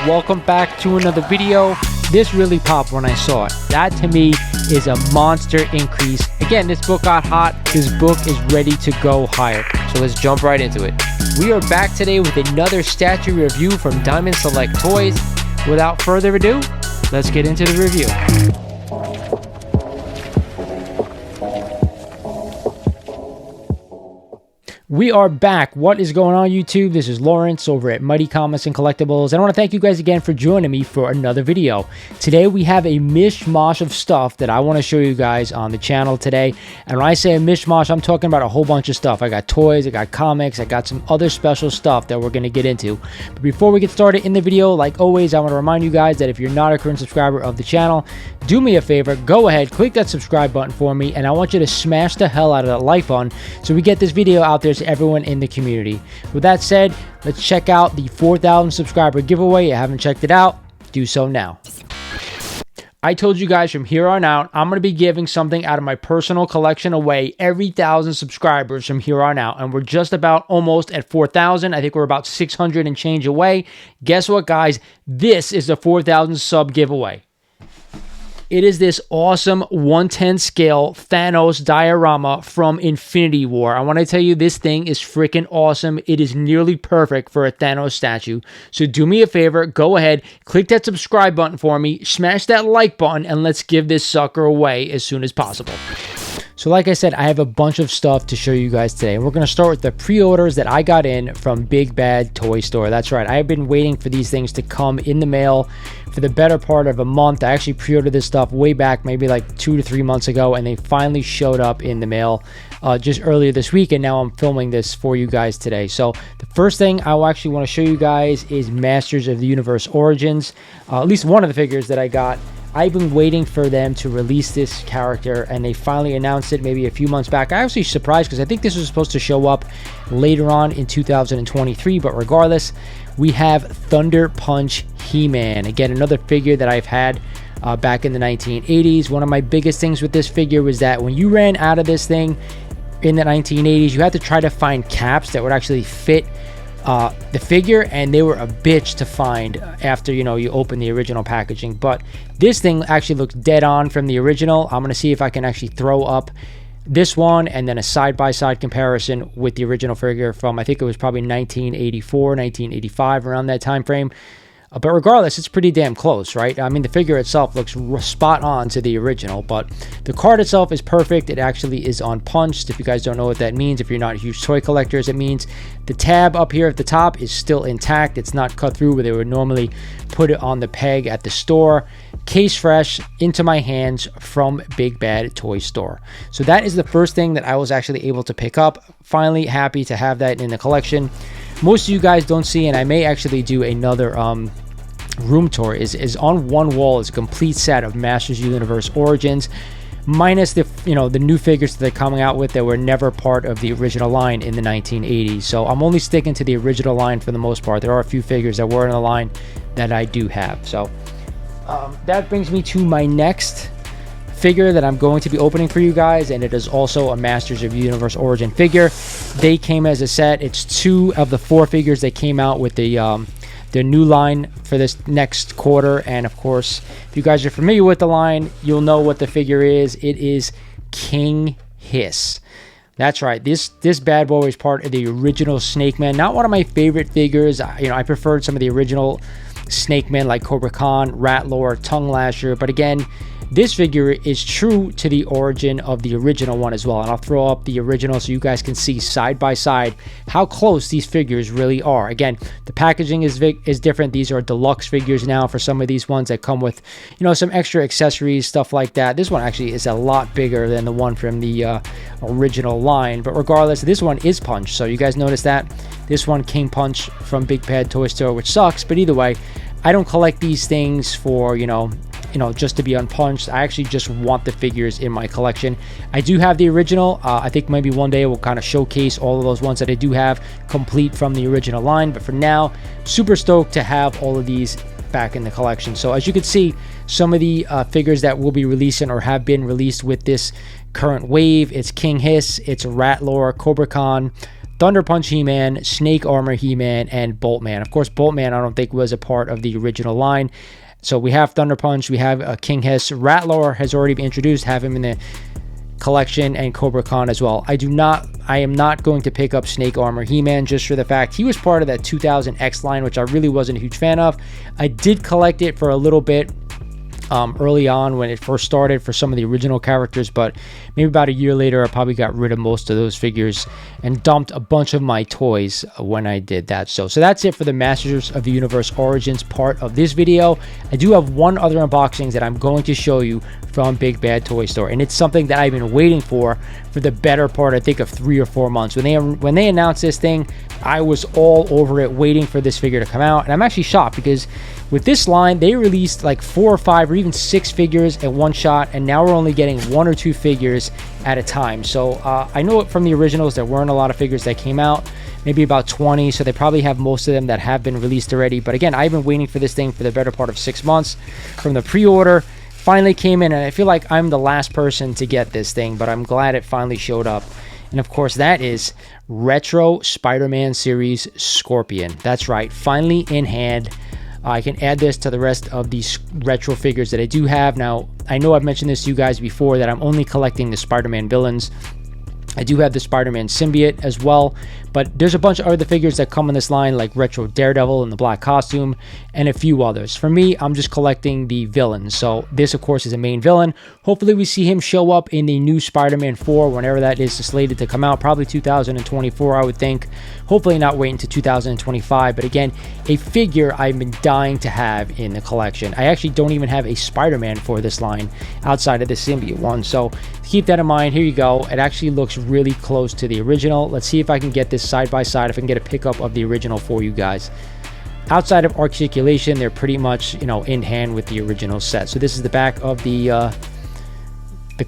welcome back to another video. This really popped when I saw it. That to me is a monster increase. Again, this book got hot. This book is ready to go higher. So let's jump right into it. We are back today with another statue review from Diamond Select Toys. Without further ado, let's get into the review. We are back. What is going on, YouTube? This is Lawrence over at Mighty Comics and Collectibles. And I want to thank you guys again for joining me for another video. Today we have a mishmash of stuff that I want to show you guys on the channel today. And when I say a mishmash, I'm talking about a whole bunch of stuff. I got toys, I got comics, I got some other special stuff that we're going to get into. But before we get started in the video, like always, I want to remind you guys that if you're not a current subscriber of the channel, do me a favor, go ahead, click that subscribe button for me, and I want you to smash the hell out of that like button so we get this video out there to everyone in the community. With that said, let's check out the 4,000 subscriber giveaway. If you haven't checked it out, do so now. I told you guys from here on out, I'm going to be giving something out of my personal collection away every 1,000 subscribers from here on out. And we're just about almost at 4,000. I think we're about 600 and change away. Guess what, guys? This is the 4,000 sub giveaway. It is this awesome 1/10 scale Thanos diorama from Infinity War. I want to tell you, this thing is freaking awesome. It is nearly perfect for a Thanos statue. So do me a favor, go ahead, click that subscribe button for me, smash that like button, and let's give this sucker away as soon as possible. So like I said, I have a bunch of stuff to show you guys today. We're going to start with the pre-orders that I got in from Big Bad Toy Store. That's right. I've been waiting for these things to come in the mail for the better part of a month. I actually pre-ordered this stuff way back, maybe like 2 to 3 months ago, and they finally showed up in the mail just earlier this week, and now I'm filming this for you guys today. So the first thing I actually want to show you guys is Masters of the Universe Origins, at least one of the figures that I got. I've been waiting for them to release this character, and they finally announced it maybe a few months back. I was actually surprised because I think this was supposed to show up later on in 2023, but regardless, we have Thunder Punch He-Man. Again, another figure that I've had back in the 1980s. One of my biggest things with this figure was that when you ran out of this thing in the 1980s, you had to try to find caps that would actually fit the figure, and they were a bitch to find after, you know, you open the original packaging. But this thing actually looks dead on from the original. I'm going to see if I can actually throw up this one and then a side-by-side comparison with the original figure from, I think it was probably 1984, 1985, around that time frame. But regardless, it's pretty damn close, right? I mean, the figure itself looks spot on to the original, but the card itself is perfect. It actually is unpunched. If you guys don't know what that means, if you're not huge toy collectors, it means the tab up here at the top is still intact. It's not cut through where they would normally put it on the peg at the store. Case fresh into my hands from Big Bad Toy Store. So that is the first thing that I was actually able to pick up. Finally happy to have that in the collection. Most of you guys don't see, and I may actually do another room tour, is on one wall is a complete set of Masters of the Universe Origins, minus the, you know, the new figures that they're coming out with that were never part of the original line in the 1980s. So I'm only sticking to the original line for the most part. There are a few figures that were in the line that I do have. So that brings me to my next figure that I'm going to be opening for you guys, and it is also a Masters of the Universe Origin figure. They came as a set. It's 2 of the 4 figures that came out with the new line for this next quarter. And of course, if you guys are familiar with the line, you'll know what the figure is. It is King Hiss. That's right. This bad boy is part of the original Snake Man. Not one of my favorite figures. You know, I preferred some of the original Snake Men like Cobra Khan, Rattler, Tongue Lasher. But again, this figure is true to the origin of the original one as well. And I'll throw up the original so you guys can see side by side how close these figures really are. Again, the packaging is different. These are deluxe figures now for some of these ones that come with, you know, some extra accessories, stuff like that. This one actually is a lot bigger than the one from the original line. But regardless, this one is punched. So you guys notice that? This one came punched from Big Bad Toy Store, which sucks. But either way, I don't collect these things for, you know, just to be unpunched. I actually just want the figures in my collection. I do have the original. I think maybe one day we'll kind of showcase all of those ones that I do have complete from the original line. But for now, super stoked to have all of these back in the collection. So as you can see, some of the figures that will be releasing or have been released with this current wave, it's King Hiss, it's Rattler, Cobra Khan, Thunder Punch He-Man, Snake Armor He-Man, and Boltman. Of course, Boltman I don't think was a part of the original line. So we have Thunder Punch, we have King Hiss. Rattler has already been introduced, have him in the collection, and Cobra Khan as well. I am not going to pick up Snake Armor He-Man just for the fact he was part of that 2000 X line, which I really wasn't a huge fan of. I did collect it for a little bit early on when it first started for some of the original characters, but maybe about a year later I probably got rid of most of those figures and dumped a bunch of my toys when I did that. So that's it for the Masters of the Universe Origins part of this video. I do have one other unboxing that I'm going to show you from Big Bad Toy Store, and it's something that I've been waiting for the better part, I think, of 3 or 4 months. When they announced this thing, I was all over it, waiting for this figure to come out, and I'm actually shocked because with this line they released like 4 or 5 or even 6 figures at one shot, and now we're only getting 1 or 2 figures at a time. So I know from the originals there weren't a lot of figures that came out, maybe about 20, so they probably have most of them that have been released already. But again, I've been waiting for this thing for the better part of 6 months from the pre-order. Finally came in, and I feel like I'm the last person to get this thing, but I'm glad it finally showed up. And of course, that is Retro Spider-Man Series Scorpion. That's right, finally in hand. I can add this to the rest of these retro figures that I do have. Now, I know I've mentioned this to you guys before that I'm only collecting the Spider-Man villains. I do have the Spider-Man symbiote as well, but there's a bunch of other figures that come in this line, like Retro Daredevil in the black costume, and a few others. For me, I'm just collecting the villains. So this, of course, is a main villain. Hopefully we see him show up in the new Spider-Man 4, whenever that is slated to come out, probably 2024, I would think. Hopefully not wait until 2025, but again, a figure I've been dying to have in the collection. I actually don't even have a Spider-Man for this line outside of the symbiote one, so keep that in mind. Here you go. It actually looks really close to the original. Let's see if I can get this side by side, if I can get a pickup of the original for you guys. Outside of articulation, they're pretty much, you know, in hand with the original set. So this is the back of the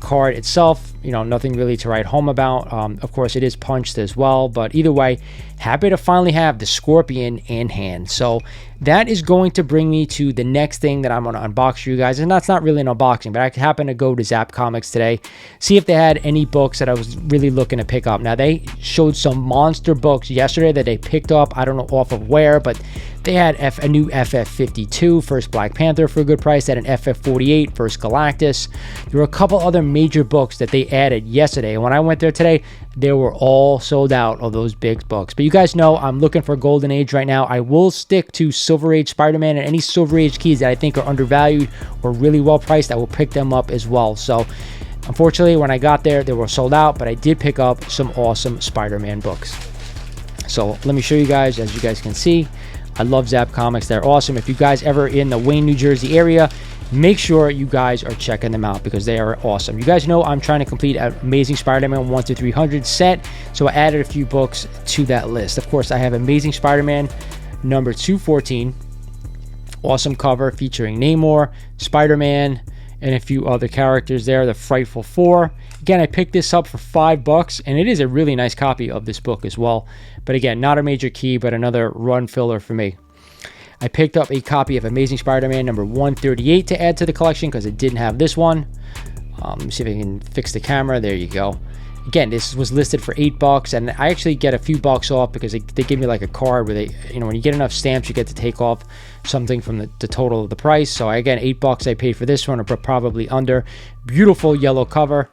card itself. You know, nothing really to write home about. Of course, it is punched as well, but either way, happy to finally have the Scorpion in hand. So that is going to bring me to the next thing that I'm going to unbox for you guys, and that's not really an unboxing, but I happened to go to Zapp Comics today, see if they had any books that I was really looking to pick up. Now, they showed some monster books yesterday that they picked up. I don't know off of where, but they had a new FF52, First Black Panther, for a good price. They had an FF48, First Galactus. There were a couple other major books that they added yesterday, and when I went there today, they were all sold out of those big books. But you guys know I'm looking for Golden Age right now. I will stick to Silver Age Spider-Man, and any Silver Age keys that I think are undervalued or really well priced, I will pick them up as well. So unfortunately, when I got there, they were sold out, but I did pick up some awesome Spider-Man books. So let me show you guys. As you guys can see, I love Zapp Comics. They're awesome. If you guys ever in the Wayne, New Jersey area, make sure you guys are checking them out because they are awesome. You guys know I'm trying to complete an Amazing Spider-Man 1 to 300 set, so I added a few books to that list. Of course, I have Amazing Spider-Man number 214. Awesome cover featuring Namor, Spider-Man, and a few other characters there, the Frightful Four. Again, I picked this up for $5, and it is a really nice copy of this book as well. But again, not a major key, but another run filler for me. I picked up a copy of Amazing Spider-Man number 138 to add to the collection because it didn't have this one. Let me see if I can fix the camera. There you go. Again, this was listed for $8, and I actually get a few bucks off because they give me like a card where they, you know, when you get enough stamps, you get to take off something from the total of the price. So again, $8 I paid for this one, or probably under. Beautiful yellow cover.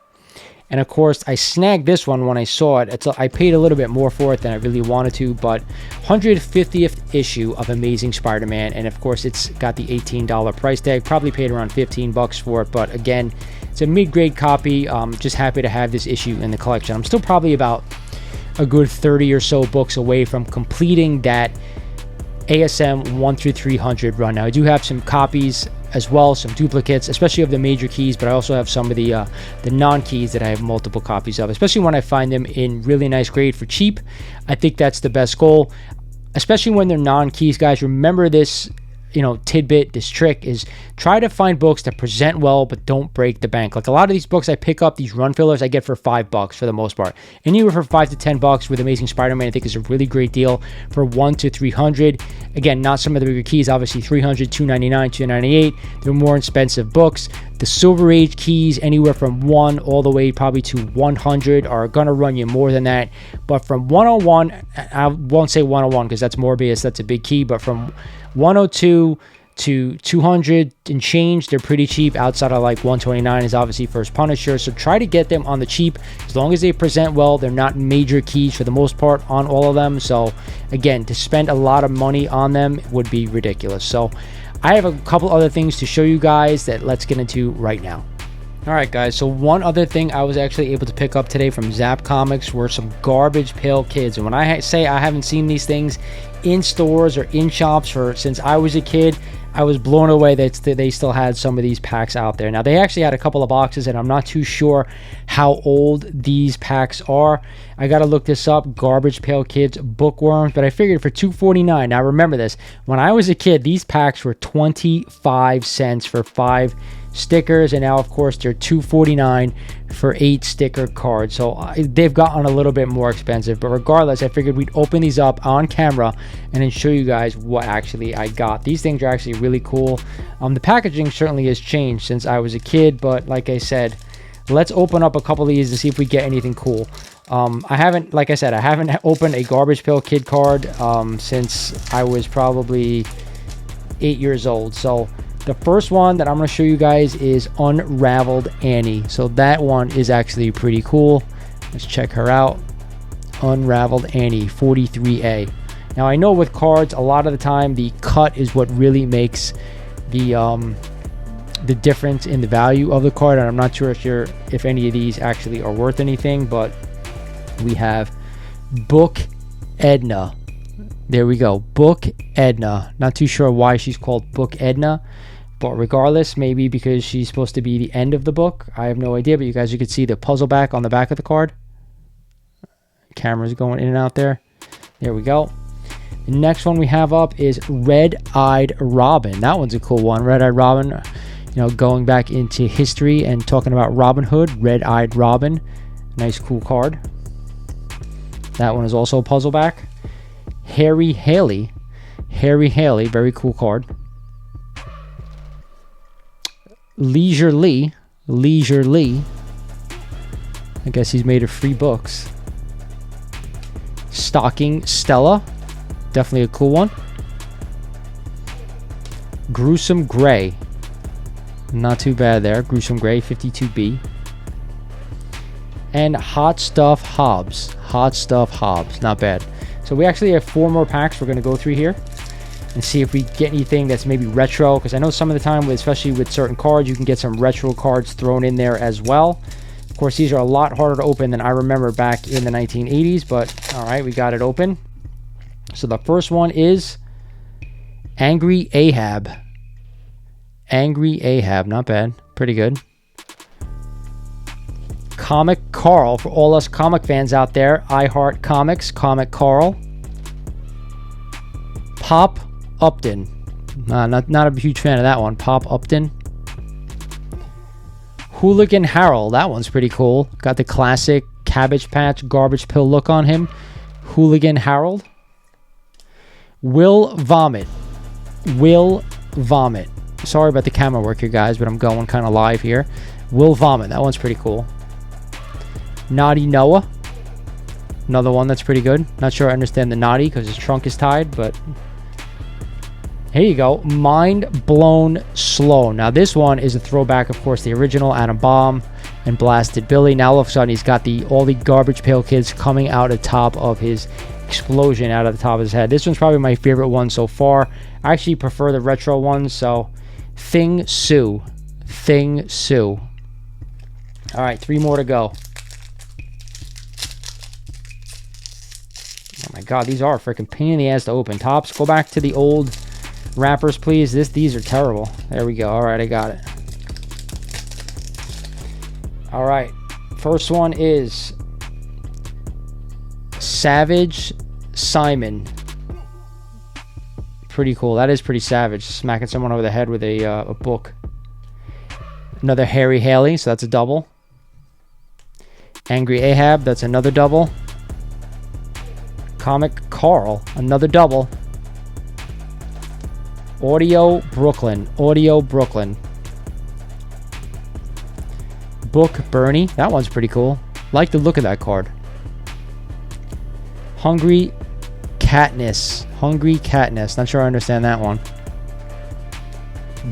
And of course, I snagged this one when I saw it. I paid a little bit more for it than I really wanted to, but 150th issue of Amazing Spider-Man, and of course, it's got the $18 price tag. Probably paid around $15 for it, but again, it's a mid-grade copy. Just happy to have this issue in the collection. I'm still probably about a good 30 or so books away from completing that ASM 1 through 300 run. Now, I do have some copies as well, some duplicates, especially of the major keys, but I also have some of the non-keys that I have multiple copies of, especially when I find them in really nice grade for cheap. I think that's the best goal, especially when they're non-keys, guys. Remember this tidbit, this trick is try to find books that present well but don't break the bank. Like a lot of these books I pick up, these run fillers, I get for $5 for the most part. Anywhere from $5 to $10 with Amazing Spider-Man, I think is a really great deal for $100 to $300. Again, not some of the bigger keys, obviously $300, $299, $298. They're more expensive books. The Silver Age keys, anywhere from $1 all the way probably to $100, are gonna run you more than that. But from 101, I won't say 101 because that's Morbius, that's a big key, but from 102 to 200 and change, they're pretty cheap. Outside of like 129 is obviously First Punisher, so try to get them on the cheap as long as they present well. They're not major keys for the most part on all of them, so again, to spend a lot of money on them would be ridiculous. So I have a couple other things to show you guys that let's get into right now. Alright guys, so one other thing I was actually able to pick up today from Zapp Comics were some Garbage Pail Kids. And when I say I haven't seen these things in stores or in shops since I was a kid, I was blown away that they still had some of these packs out there. Now, they actually had a couple of boxes, and I'm not too sure how old these packs are. I got to look this up, Garbage Pail Kids Bookworms, but I figured for $2.49. Now, remember this. When I was a kid, these packs were 25 cents for 5 stickers, and now, of course, they're $2.49 for 8 sticker cards. So they've gotten a little bit more expensive, but regardless, I figured we'd open these up on camera and then show you guys what actually I got. These things are actually really cool. The packaging certainly has changed since I was a kid, but like I said, let's open up a couple of these and see if we get anything cool. I haven't opened a Garbage Pail Kid card since I was probably 8 years old. So the first one that I'm going to show you guys is Unraveled Annie. So that one is actually pretty cool. Let's check her out. Unraveled Annie 43A. Now, I know with cards, a lot of the time the cut is what really makes the difference in the value of the card, and I'm not sure if any of these actually are worth anything, but we have Book Edna. There we go, Book Edna. Not too sure why she's called Book Edna, but regardless, maybe because she's supposed to be the end of the book. I have no idea, but you guys, you can see the puzzle back on the back of the card. Camera's going in and out there. There we go. The next one we have up is Red-Eyed Robin. That one's a cool one. Red-Eyed Robin, going back into history and talking about Robin Hood. Red-Eyed Robin. Nice, cool card. That one is also a puzzle back. Harry Haley. Harry Haley, very cool card. Leisure Lee. Leisure Lee. I guess he's made of free books. Stocking Stella. Definitely a cool one. Gruesome Gray. Not too bad there. Gruesome Gray, 52B. And Hot Stuff Hobbs. Hot Stuff Hobbs. Not bad. So we actually have 4 more packs we're going to go through here and see if we get anything that's maybe retro, because I know some of the time, especially with certain cards, you can get some retro cards thrown in there as well. Of course, these are a lot harder to open than I remember back in the 1980s, but all right, we got it open. So the first one is Angry Ahab. Angry Ahab, not bad, pretty good. Comic Carl, for all us comic fans out there. I Heart Comics, Comic Carl. Pop Upton. Not a huge fan of that one. Pop Upton. Hooligan Harold. That one's pretty cool. Got the classic Cabbage Patch Garbage Pill look on him. Hooligan Harold. Will Vomit. Will Vomit. Sorry about the camera work here, guys, but I'm going kind of live here. Will Vomit. That one's pretty cool. Naughty Noah. Another one that's pretty good. Not sure I understand the naughty because his trunk is tied, but here you go. Mind Blown Slow. Now this one is a throwback, of course, the original Adam Bomb and Blasted Billy. Now all of a sudden he's got all the Garbage Pail Kids coming out of the top of his explosion out of the top of his head. This one's probably my favorite one so far. I actually prefer the retro ones. So Thing Sue. Thing Sue. All right, 3 more to go. Oh my god, these are a freaking pain in the ass to open. Tops, go back to the old wrappers, please. These are terrible. There we go. All right, I got it. All right, first one is Savage Simon. pretty cool. That is pretty savage. Smacking someone over the head with a book. Another Harry Haley, so that's a double. Angry Ahab, that's another double. Comic Carl, another double. Audio Brooklyn. Book Bernie, that one's pretty cool. Like the look of that card. Hungry Katniss. Not sure I understand that one.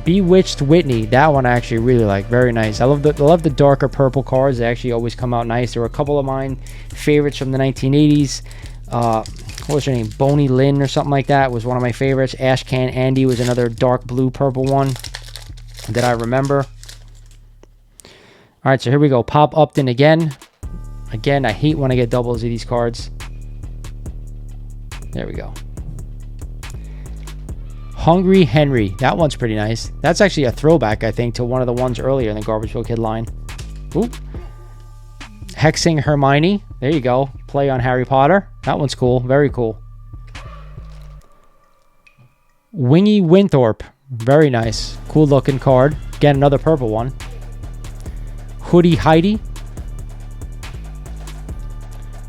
Bewitched Whitney, that one I actually really like. Very nice. I love the darker purple cards. They actually always come out nice. There were a couple of mine favorites from the 1980s. What was her name? Boney Lynn or something like that was one of my favorites. Ashcan Andy was another dark blue purple one that I remember. All right, so here we go. Pop Upton again. Again, I hate when I get doubles of these cards. There we go. Hungry Henry. That one's pretty nice. That's actually a throwback, I think, to one of the ones earlier in the Garbageville Kid line. Oop. Hexing Hermione. There you go. Play on Harry Potter. That one's cool. Very cool. Wingy Winthorpe. Very nice. Cool looking card. Again, another purple one. Hoodie Heidi.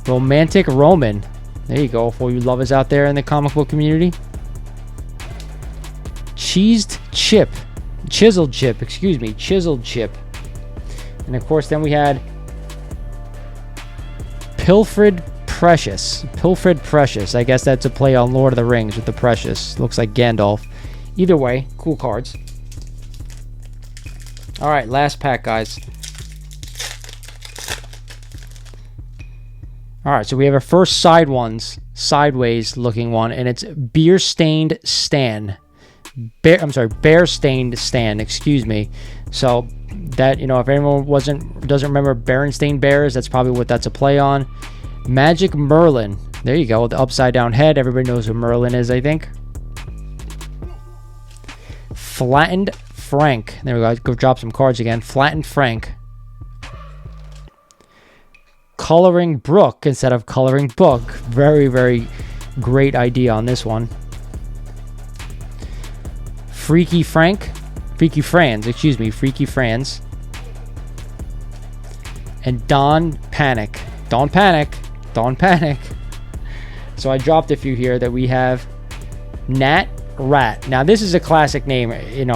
Romantic Roman. There you go. For you lovers out there in the comic book community. Chiseled Chip. And of course, then we had Pilfered Precious. I guess that's a play on Lord of the Rings with the Precious. Looks like Gandalf. Either way, cool cards. All right, last pack, guys. All right, so we have our first sideways looking one, and it's Bear Stained Stan. Bear Stained Stan, excuse me. So that, if anyone doesn't remember Berenstain Bears, that's probably what that's a play on. Magic Merlin. There you go, the upside down head. Everybody knows who Merlin is, I think. Flattened Frank. There we go. Go drop some cards again. Flattened Frank. Coloring Brook instead of Coloring Book. Very, very great idea on this one. Freaky Franz. And Dawn Panic. So I dropped a few here that we have. Nat Rat. Now this is a classic name,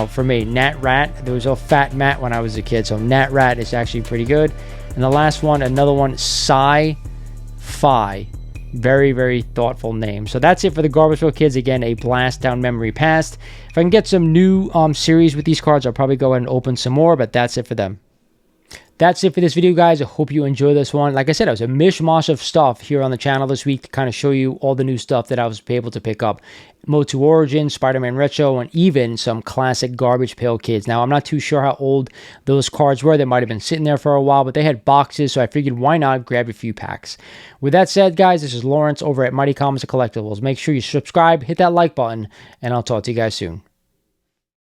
for me. Nat Rat. There was a Fat Matt when I was a kid, so Nat Rat is actually pretty good. And the last one, another one, Sci-Fi. Very, very thoughtful name. So that's it for the Garbageville Kids. Again, a blast down memory past. If I can get some new series with these cards, I'll probably go ahead and open some more, but that's it for them. That's it for this video, guys. I hope you enjoyed this one. Like I said, it was a mishmash of stuff here on the channel this week to kind of show you all the new stuff that I was able to pick up. Motu Origin, Spider-Man Retro, and even some classic Garbage Pail Kids. Now, I'm not too sure how old those cards were. They might have been sitting there for a while, but they had boxes, so I figured why not grab a few packs. With that said, guys, this is Lawrence over at Mighty Comics and Collectibles. Make sure you subscribe, hit that like button, and I'll talk to you guys soon.